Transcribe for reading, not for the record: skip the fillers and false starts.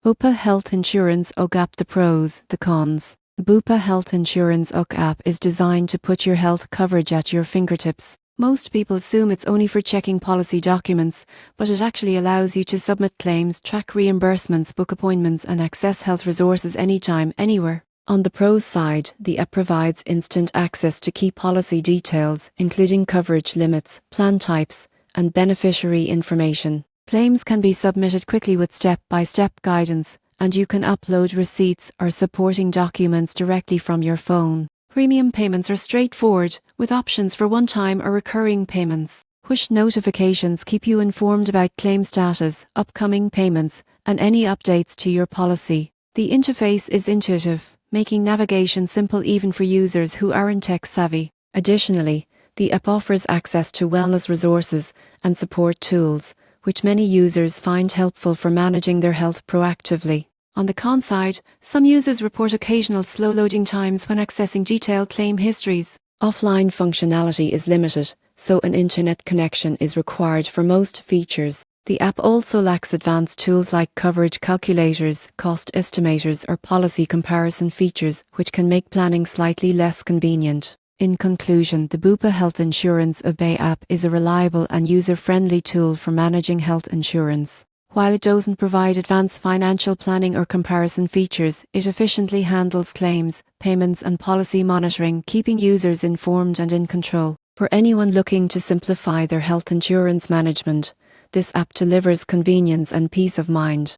Bupa Health Insurance UG app. The pros, the cons. The Bupa Health Insurance UG app is designed to put your health coverage at your fingertips. Most people assume it's only for checking policy documents, but it actually allows you to submit claims, track reimbursements, book appointments, and access health resources anytime, anywhere. On the pros side, the app provides instant access to key policy details, including coverage limits, plan types, and beneficiary information. Claims can be submitted quickly with step-by-step guidance, and you can upload receipts or supporting documents directly from your phone. Premium payments are straightforward, with options for one-time or recurring payments. Push notifications keep you informed about claim status, upcoming payments, and any updates to your policy. The interface is intuitive, making navigation simple even for users who aren't tech-savvy. Additionally, the app offers access to wellness resources and support tools, which many users find helpful for managing their health proactively. On the con side, some users report occasional slow loading times when accessing detailed claim histories. Offline functionality is limited, so an internet connection is required for most features. The app also lacks advanced tools like coverage calculators, cost estimators, or policy comparison features, which can make planning slightly less convenient. In conclusion, the Bupa Health Insurance UG app is a reliable and user-friendly tool for managing health insurance. While it doesn't provide advanced financial planning or comparison features, it efficiently handles claims, payments, and policy monitoring, keeping users informed and in control. For anyone looking to simplify their health insurance management, this app delivers convenience and peace of mind.